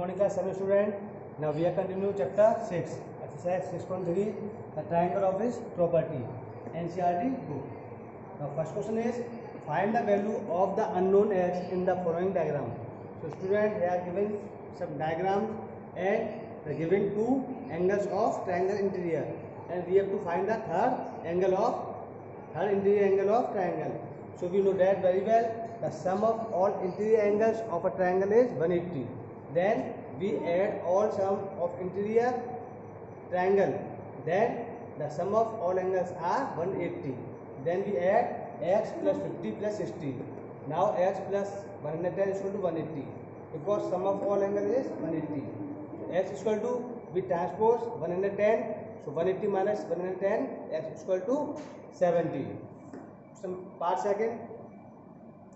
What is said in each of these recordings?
morning class, seven student. Now we are continuing chapter 6, exercise 6.3, the triangle of its property, NCERT book. Now first question is, find the value of the unknown x in the following diagram. So student, they are given some diagrams and they are given two angles of triangle interior, and we have to find the third interior angle of triangle. So we know that very well. The sum of all interior angles of a triangle is 180. Then we add all sum of interior triangle. Then the sum of all angles are 180. Then we add x plus 50 plus 60. Now x plus 110 is equal to 180 because sum of all angles is 180. X is equal to, we transpose 110. So 180 minus 110, x is equal to 70. Some part second.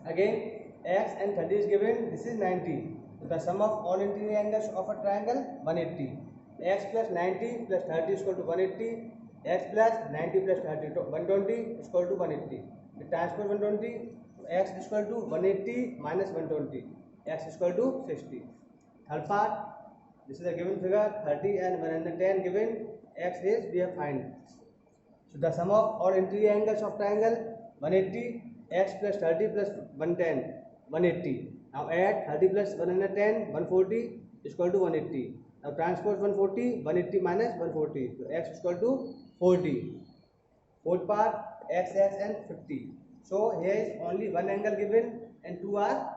Again, x and 30 is given. This is 90. So the sum of all interior angles of a triangle 180. X plus 90 plus 30 is equal to 180. X plus 90 plus 30 120 is equal to 180. We transpose 120. X is equal to 180 minus 120. X is equal to 60. Third part. This is a given figure. 30 and 110 given. X is we have find. So the sum of all interior angles of triangle 180. X plus 30 plus 110, 180. Now add 30 plus 110, 140 is equal to 180. Now transpose 140, 180 minus 140. So x is equal to 40. Fourth part, x and 50. So here is only one angle given and two are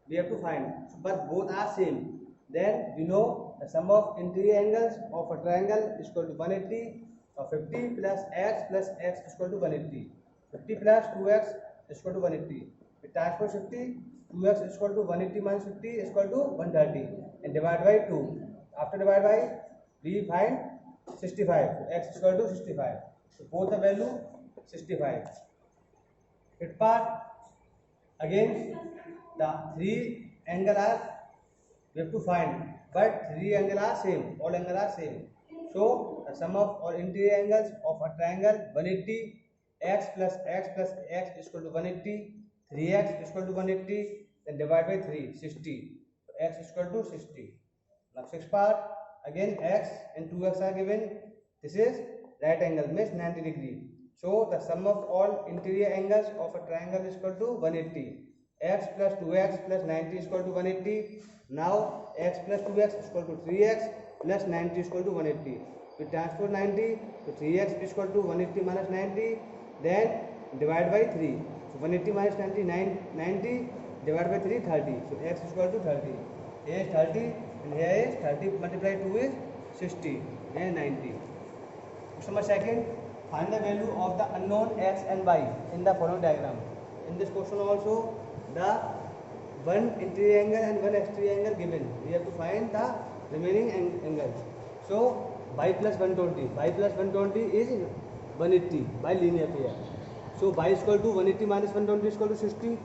we have to find. So, but both are same. Then we know the sum of interior angles of a triangle is equal to 180. Now 50 plus x is equal to 180. 50 plus 2x is equal to 180. We transpose 50, 2x is equal to 180 minus 50 is equal to 130 and divide by 2. After divide by, we find 65. So x is equal to 65. So both the value 65. Fifth part, again the three angle are we have to find, but three angle are same, all angle are same. So the sum of all interior angles of a triangle 180. X plus x is equal to 180, 3x is equal to 180, then divide by 3, 60. So x is equal to 60. Now sixth part, again x and 2x are given. This is right angle, means 90 degree. So the sum of all interior angles of a triangle is equal to 180. X plus 2x plus 90 is equal to 180. Now x plus 2x is equal to 3x plus 90 is equal to 180. We transpose 90, so 3x is equal to 180 minus 90. Then divide by 3. So 180 minus 90, 90 divided by 3, 30. So x is equal to 30. Here is 30 and here is 30 multiplied 2 is 60 and 90. Question number second, find the value of the unknown x and y in the following diagram. In this question also, the one interior angle and one exterior angle given. We have to find the remaining angles. So y plus 120. Y plus 120 is 180 by linear pair. So y is equal to 180 minus 120 is equal to 60.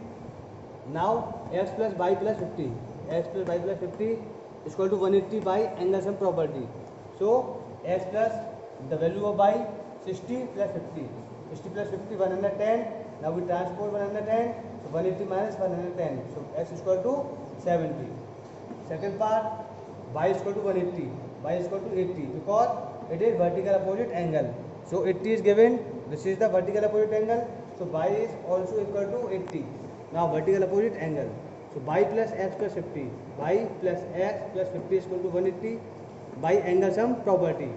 Now x plus y plus 50. X plus y plus 50 is equal to 180 by angle sum property. So x plus the value of y 60 plus 50. 60 plus 50 110. Now we transpose 110. So 180 minus 110. So x is equal to 70. Second part, y is equal to 180. Y is equal to 80 because it is vertical opposite angle. So 80 is given. This is the vertical opposite angle. So y is also equal to 80. Now vertical opposite angle. So y plus x plus 50. Y plus x plus 50 is equal to 180 by angle sum property.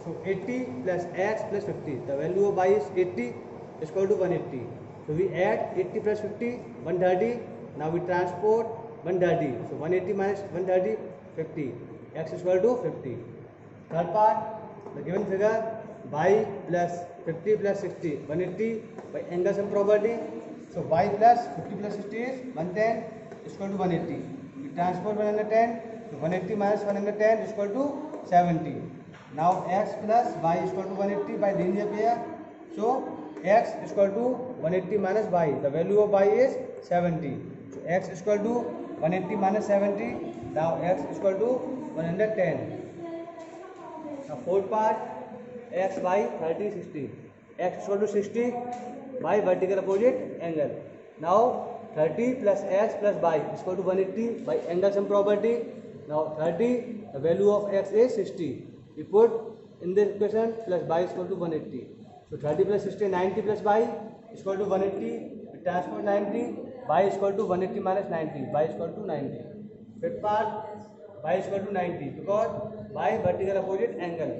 So 80 plus x plus 50. The value of y is 80 is equal to 180. So we add 80 plus 50, 130. Now we transport 130. So 180 minus 130, 50. X is equal to 50. Third part, the given figure y plus 50 plus 60, 180 by angle sum property. So y plus 50 plus 60 is 110 is equal to 180. We transpose 110. So 180 minus 110 is equal to 70. Now x plus y is equal to 180 by linear pair. So x is equal to 180 minus y. The value of y is 70. So x is equal to 180 minus 70. Now x is equal to 110. Now fourth part, x, y, 30, 60. X is equal to 60 by vertical opposite angle. Now 30 plus x plus y is equal to 180 by angle sum property. Now 30, the value of x is 60. We put in this equation plus y is equal to 180. So 30 plus 60, 90 plus y is equal to 180. We transpose 90, y is equal to 180 minus 90, y is equal to 90. Fifth part, y is equal to 90 because y vertical opposite angle.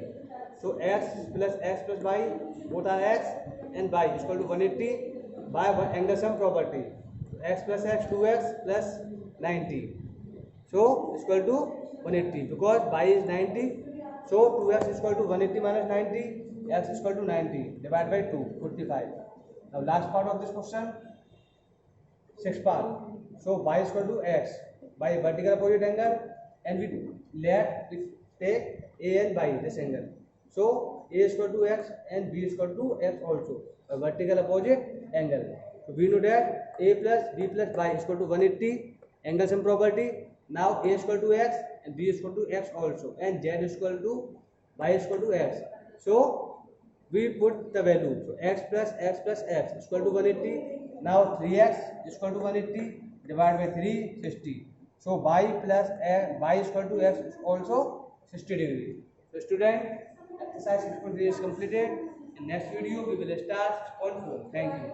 So x plus y, both are x, and y is equal to 180 by angle sum property. So x plus x, 2x plus 90. So is equal to 180 because y is 90. So 2x is equal to 180 minus 90, x is equal to 90 divided by 2, 45. Now last part of this question, sixth part. So y is equal to x by vertical opposite angle, and we take a and y, this angle. So a is equal to x and b is equal to x also, a vertical opposite angle. So we know that a plus b plus y is equal to 180, angle sum property. Now a is equal to x and b is equal to x also, and z is equal to y is equal to x. So we put the value. So x plus x is equal to 180. Now 3x is equal to 180 divided by 3, 60. So y plus y is equal to x is also 60 degree. So student, exercise 6.3 is completed. In next video we will start 6.4. Thank you.